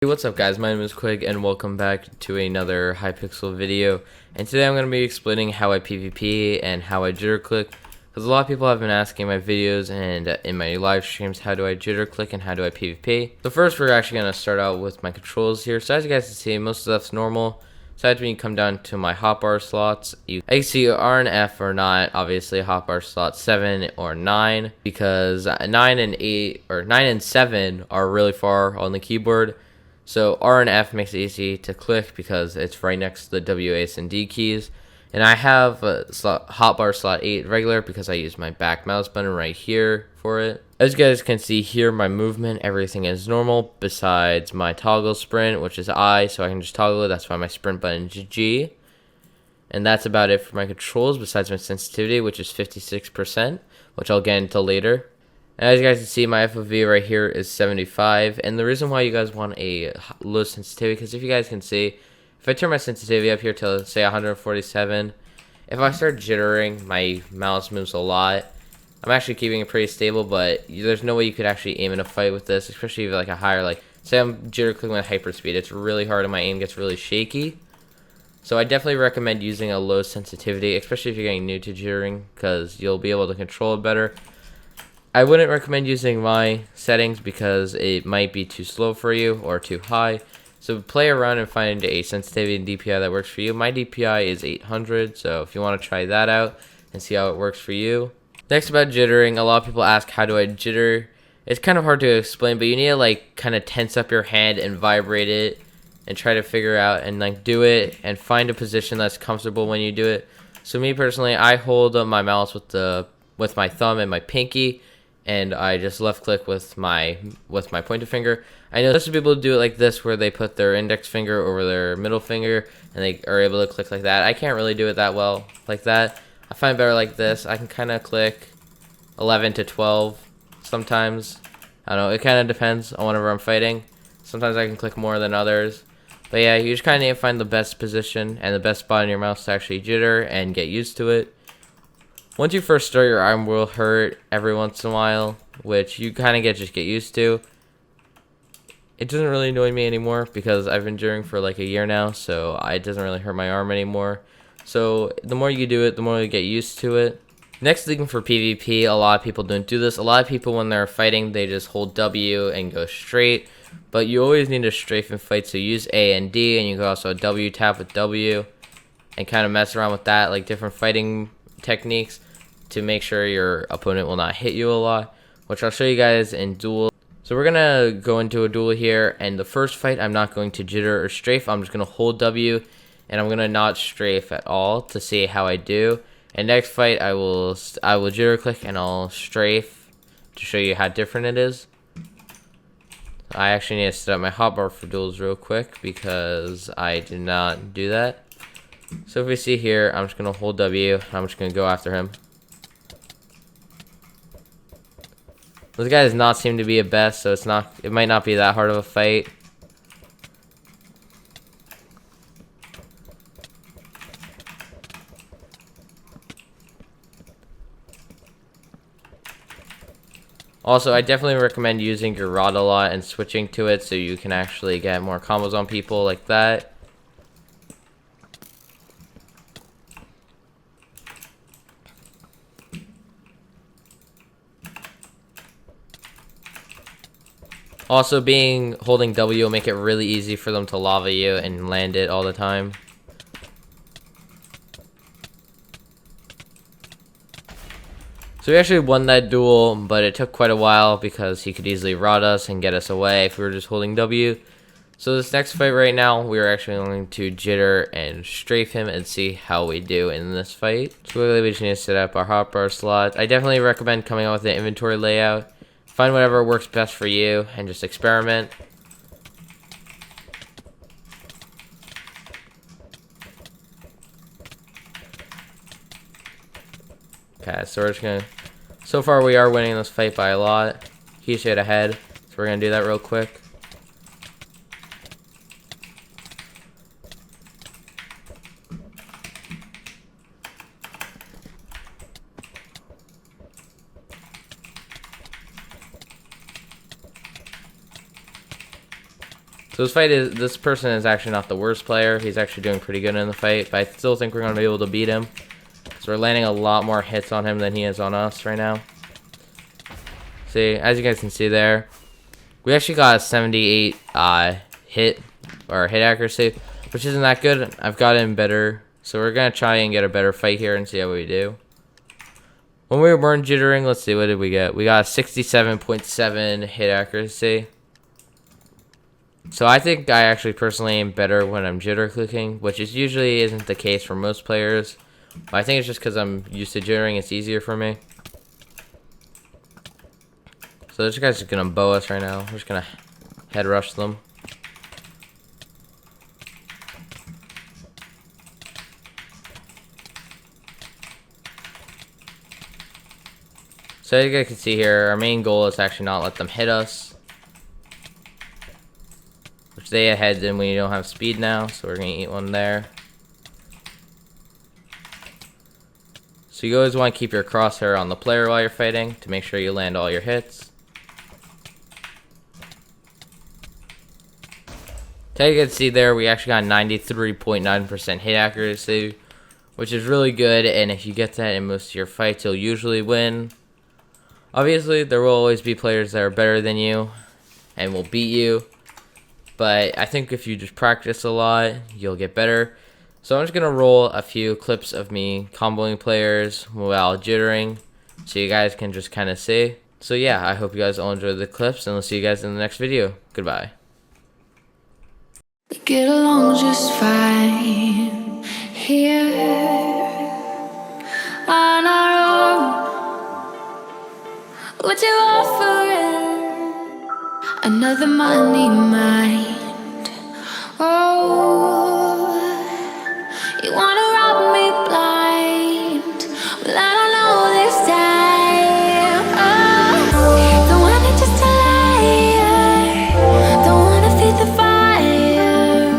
Hey, what's up guys, my name is Quig and welcome back to another Hypixel video. And today I'm going to be explaining how I PvP and how I jitter click, because a lot of people have been asking in my videos and in my live streams, how do I jitter click and how do I PvP. So first we're actually going to start out with my controls here. So as you guys can see, most of stuff's normal. Besides when you come down to my hotbar slots, you can see R and F are not obviously hotbar slot 7 or 9, because 9 and 8 or 9 and 7 are really far on the keyboard. So R and F makes it easy to click because it's right next to the W, A, and D keys. And I have hotbar slot 8 regular because I use my back mouse button right here for it. As you guys can see here, my movement, everything is normal besides my toggle sprint, which is I, so I can just toggle it. That's why my sprint button is G. And that's about it for my controls besides my sensitivity, which is 56%, which I'll get into later. And as you guys can see, my FOV right here is 75, and the reason why you guys want a low sensitivity, because if you guys can see, if I turn my sensitivity up here to say 147, if I start jittering, my mouse moves a lot. I'm actually keeping it pretty stable, but there's no way you could actually aim in a fight with this, especially if like a higher, like say I'm jitter clicking with hyperspeed. It's really hard and my aim gets really shaky. So I definitely recommend using a low sensitivity, especially if you're getting new to jittering, because you'll be able to control it better. I wouldn't recommend using my settings because it might be too slow for you or too high. So play around and find a sensitivity and DPI that works for you. My DPI is 800, so if you want to try that out and see how it works for you. Next, about jittering, a lot of people ask, how do I jitter? It's kind of hard to explain, but you need to like kind of tense up your hand and vibrate it and try to figure out and like do it and find a position that's comfortable when you do it. So me personally, I hold my mouse with my thumb and my pinky, and I just left click with my pointer finger. I know some people do it like this, where they put their index finger over their middle finger and they are able to click like that. I can't really do it that well like that. I find better like this. I can kind of click 11 to 12 sometimes. I don't know, it kind of depends on whenever I'm fighting. Sometimes I can click more than others. But yeah, you just kind of need to find the best position and the best spot on your mouse to actually jitter and get used to it. Once you first start, your arm will hurt every once in a while, which you kind of just get used to. It doesn't really annoy me anymore because I've been jittering for like a year now, so it doesn't really hurt my arm anymore. So the more you do it, the more you get used to it. Next thing for PvP, a lot of people don't do this. A lot of people, when they're fighting, they just hold W and go straight. But you always need to strafe and fight, so use A and D, and you can also W tap with W and kind of mess around with that, like different fighting techniques to make sure your opponent will not hit you a lot, which I'll show you guys in duel. So we're gonna go into a duel here, and the first fight I'm not going to jitter or strafe. I'm just gonna hold W and I'm gonna not strafe at all to see how I do. And next fight I will jitter click and I'll strafe to show you how different it is. I actually need to set up my hotbar for duels real quick because I did not do that. So if we see here, I'm just gonna hold W. I'm just gonna go after him. This guy does not seem to be a best, so it might not be that hard of a fight. Also, I definitely recommend using your rod a lot and switching to it so you can actually get more combos on people like that. Also, holding W will make it really easy for them to lava you and land it all the time. So we actually won that duel, but it took quite a while because he could easily rod us and get us away if we were just holding W. So this next fight right now, we are actually going to jitter and strafe him and see how we do in this fight. So we just need to set up our hotbar slot. I definitely recommend coming up with an inventory layout. Find whatever works best for you and just experiment. Okay, so we're just gonna... So far we are winning this fight by a lot. He's straight ahead, so we're gonna do that real quick. So this person is actually not the worst player. He's actually doing pretty good in the fight, but I still think we're going to be able to beat him. So we're landing a lot more hits on him than he is on us right now. See, as you guys can see there, we actually got a 78 hit accuracy, which isn't that good. I've gotten better, so we're going to try and get a better fight here and see how we do. When we weren't jittering, let's see, what did we get? We got a 67.7 hit accuracy. So I think I actually personally am better when I'm jitter clicking, which is usually isn't the case for most players. But I think it's just because I'm used to jittering, it's easier for me. So this guy's just going to bow us right now. We're just going to head rush them. So as you guys can see here, our main goal is to actually not let them hit us. Which they ahead then when you don't have speed now, so we're going to eat one there. So you always want to keep your crosshair on the player while you're fighting to make sure you land all your hits. So you can see there, we actually got 93.9% hit accuracy, which is really good, and if you get that in most of your fights, you'll usually win. Obviously, there will always be players that are better than you and will beat you, but I think if you just practice a lot, you'll get better. So I'm just going to roll a few clips of me comboing players while jittering so you guys can just kind of see. So yeah, I hope you guys all enjoyed the clips, and we'll see you guys in the next video. Goodbye. We get along just fine here on our own. What you offering? Another money mind. Oh, you wanna rob me blind? Well, I don't know this time. Oh, don't want it just to lie. Don't wanna feed the fire.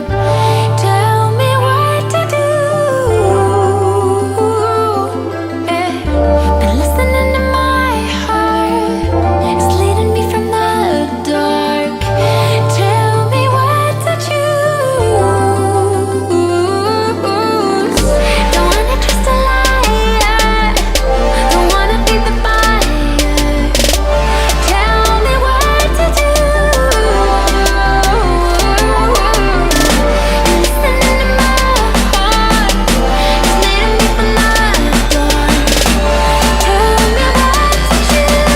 Tell me what to do. Been listening to my heart. It's leading me from the dark. Tell me what to choose. Don't wanna trust a liar. Don't wanna be the buyer. Tell me what to do. Listening to my heart. It's leading me from the dark. Tell me what to choose.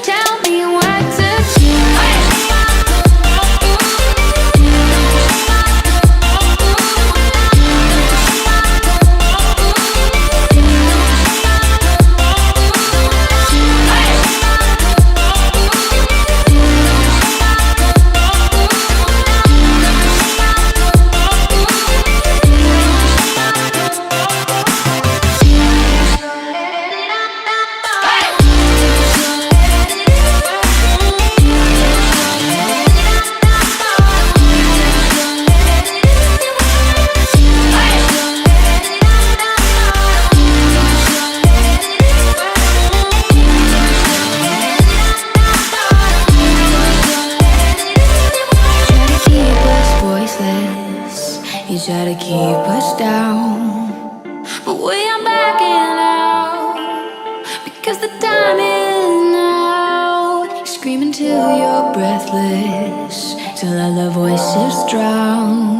Tell me what to choose. You try to keep us down, but we are backing out because the time is now. You're screaming till you're breathless, till other voices drown.